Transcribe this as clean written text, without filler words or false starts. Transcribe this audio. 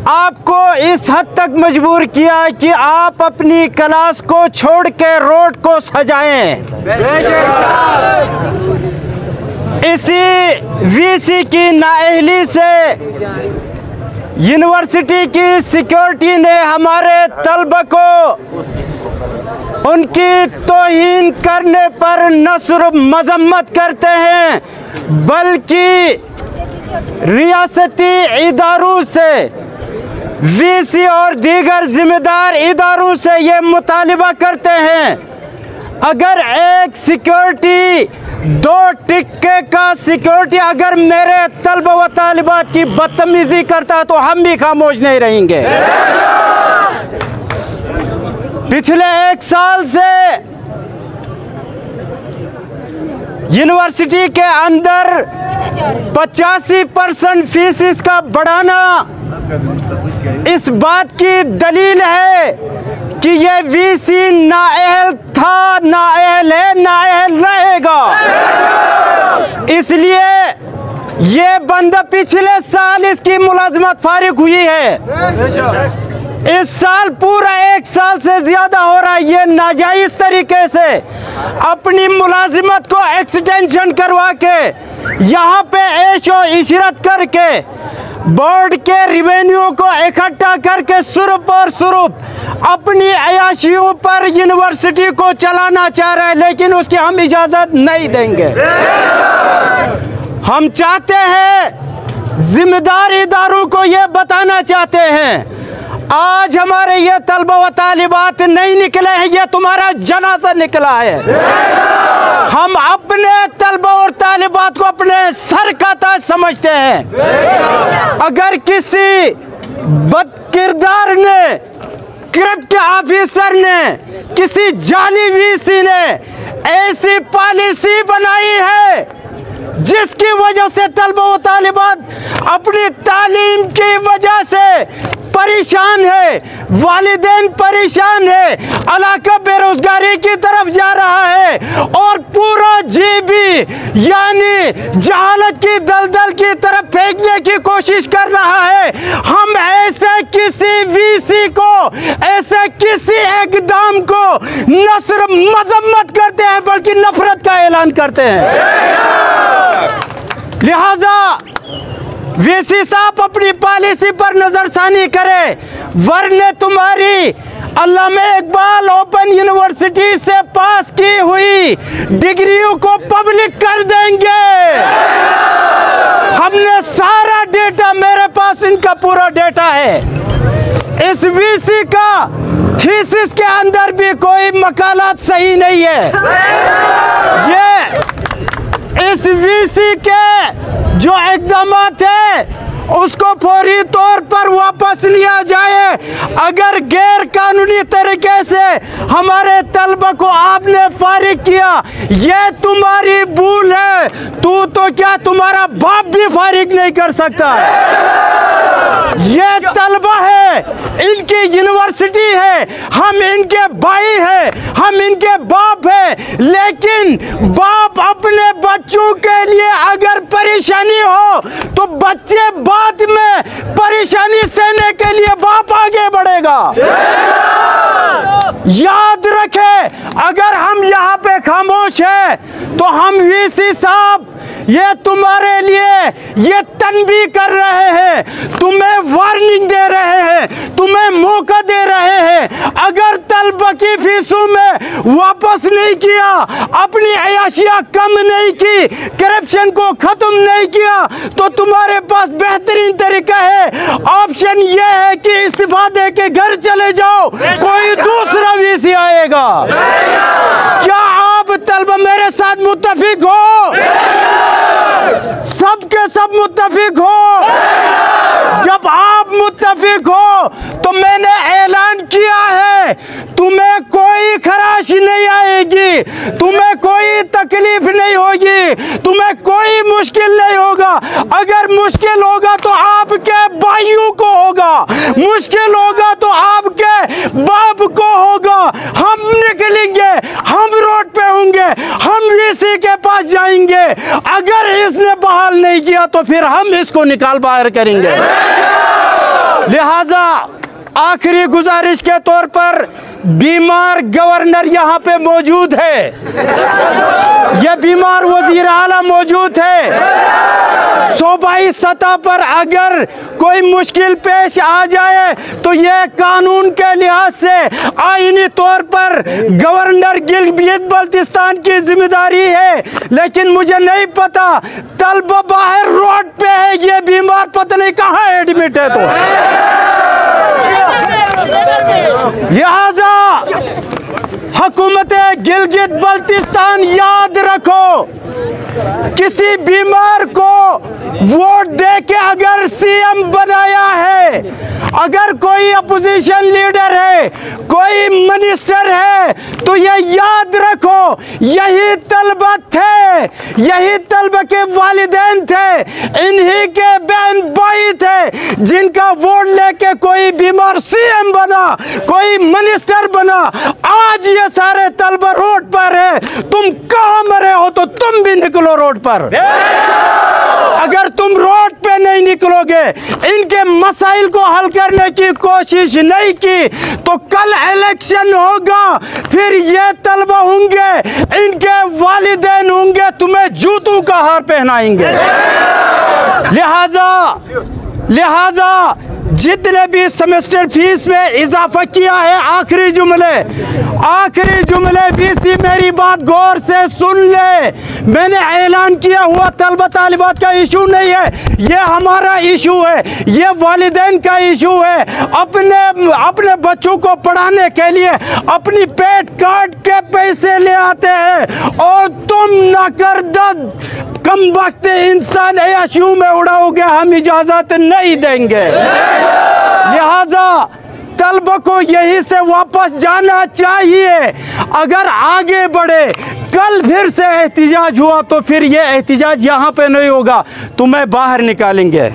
आपको इस हद तक मजबूर किया कि आप अपनी क्लास को छोड़ के रोड को सजाएं। इसी वीसी की नाअहली से यूनिवर्सिटी की सिक्योरिटी ने हमारे तलबा को उनकी तौहीन करने पर न सिर्फ मजम्मत करते हैं बल्कि रियासती इदारों से, वीसी और दीगर जिम्मेदार इदारों से ये मुतालिबा करते हैं, अगर एक सिक्योरिटी 2 टिक्के का सिक्योरिटी अगर मेरे तलबा व तालिबात की बदतमीजी करता है तो हम भी खामोश नहीं रहेंगे। पिछले 1 साल से यूनिवर्सिटी के अंदर 85% फीस का बढ़ाना इस बात की दलील है कि ये वीसी नाअहल था, नाअहल है, नाअहल रहेगा। इसलिए ये बंदा पिछले साल इसकी मुलाजमत फारिग हुई है, इस साल पूरा 1 साल से ज्यादा हो रहा है। ये नाजायज तरीके से अपनी मुलाजिमत को एक्सटेंशन करवा के यहाँ पे ऐशो इशरत करके बोर्ड के रिवेन्यू को इकट्ठा करके सुरुप और सुरुप अपनी अयाशियों पर यूनिवर्सिटी को चलाना चाह रहे हैं, लेकिन उसकी हम इजाजत नहीं देंगे। हम चाहते हैं, जिम्मेदार इदारों को ये बताना चाहते हैं, आज हमारे ये तलबा व तालिबात नहीं निकले हैं, ये तुम्हारा जनाजा निकला है। हम अपने तलबा और तालिबात को अपने सर का ताज समझते हैं। अगर किसी बदकिरदार ने, करप्ट ऑफिसर ने, किसी जाली वीसी ने ऐसी पॉलिसी बनाई है जिसकी वजह से तलबा व तालिबात अपनी तालीम की वजह से परेशान है, वालिदैन परेशान है, इलाका बेरोजगारी की तरफ जा रहा है और पूरा जीबी यानी जहालत की दलदल की तरफ फेंकने की कोशिश कर रहा है। हम ऐसे किसी वीसी को, ऐसे किसी इक़दाम को न सिर्फ मजम्मत करते हैं बल्कि नफरत का ऐलान करते हैं। लिहाजा वीसी साहब अपनी पॉलिसी पर नजरसानी करे, वरने तुम्हारी अल्लामा इकबाल ओपन यूनिवर्सिटी से पास की हुई डिग्रियों को पब्लिक कर देंगे। हमने सारा डेटा, मेरे पास इनका पूरा डेटा है। इस वीसी का थीसिस के अंदर भी कोई मकालात सही नहीं है। ये इस वीसी के जो इक़दामात है उसको फौरी तौर पर वापस लिया जाए। अगर गैर कानूनी तरीके से हमारे तलबा को आपने फारिग किया, ये तुम्हारी भूल है। तू तो क्या, तुम्हारा बाप भी फारिग नहीं कर सकता। ये तलबा है, इनकी यूनिवर्सिटी है, हम इनके भाई हैं, हम इनके बाप हैं। लेकिन बाप अपने बच्चों के लिए अगर परेशानी हो तो बच्चे बाद में परेशानी सहने के लिए बाप आगे बढ़ेगा। याद रखें, अगर हम यहाँ पे खामोश हैं तो हम वीसी साहब ये तुम्हारे लिए ये तनबीह कर रहे हैं, तुम्हें वार्निंग दे रहे हैं, तुम्हें मौका दे रहे हैं। अगर तलबा की फीसों में वापस नहीं किया, अपनी अयाशियाँ कम नहीं की, करप्शन को खत्म नहीं किया, तो तुम्हारे पास बेहतरीन तरीका है। ऑप्शन ये है कि इस्तीफा दे के घर चले जाओ, कोई दूसरा वीसी आएगा। क्या आप तलबा मेरे साथ मुत्तफिक हो? सब के सब मुत्तफिक हो? जब आप मुत्तफिक हो तो मैंने ऐलान किया है, तुम्हें कोई खराश नहीं आएगी, तुम्हें कोई तकलीफ नहीं होगी, तुम्हें कोई मुश्किल नहीं होगा। अगर मुश्किल होगा तो आपके भाइयों को होगा, मुश्किल होगा तो आपके बाप को होगा। हम निकलेंगे, हम रोड पे होंगे, हम वीसी के पास जाएंगे। अगर इसने बहाल नहीं किया तो फिर हम इसको निकाल बाहर करेंगे। लिहाजा आखिरी गुजारिश के तौर पर बीमार गवर्नर यहाँ पे मौजूद है, ये बीमार वजीर आला मौजूद है। सूबाई सतह पर अगर कोई मुश्किल पेश आ जाए तो ये कानून के लिहाज से आईनी तौर पर गवर्नर गिलगित बल्तिस्तान की जिम्मेदारी है। लेकिन मुझे नहीं पता, तलबा बाहर रोड पे है, ये बीमार पता नहीं कहाँ एडमिट है। तो लिहाजा हुकूमत गिलगित बल्तिस्तान याद रखो, किसी बीमार को वोट दे के अगर सीएम बनाया है, अगर कोई अपोजिशन लीडर है, कोई मिनिस्टर है, तो ये याद रखो यही तलबा थे, यही तलबा के वालिदैन थे, इन्हीं के बहन भाई थे जिनका वोट लेके कोई बीमार सीएम बना, कोई मिनिस्टर बना। आज ये सारे तलबा रोड पर है, तुम कहां मरे हो तो तुम भी निकलो रोड पर। अगर तुम रोड पे नहीं निकलोगे, इनके मसाइल को हल करने की कोशिश नहीं की, तो कल इलेक्शन होगा, फिर ये तलबा होंगे, इनके वालिदैन होंगे, तुम्हें जूतों का हार पहनाएंगे। लिहाजा जितने भी सेमेस्टर फीस में इजाफा किया है, आखिरी जुमले वीसी मेरी बात गौर से सुन ले। मैंने ऐलान किया हुआ तलबा तालिबात का इशू नहीं है, ये हमारा इशू है, ये वालिदैन का इशू है। अपने बच्चों को पढ़ाने के लिए अपनी पेट काट के पैसे ले आते हैं और तुम नाकरदद कम वक्त इंसान ऐशू में उड़ाओगे, हम इजाजत नहीं देंगे। लिहाजा तलबा को यहीं से वापस जाना चाहिए। अगर आगे बढ़े, कल फिर से एहतिजाज हुआ तो फिर ये एहतिजाज यहाँ पे नहीं होगा, तुम्हें बाहर निकालेंगे।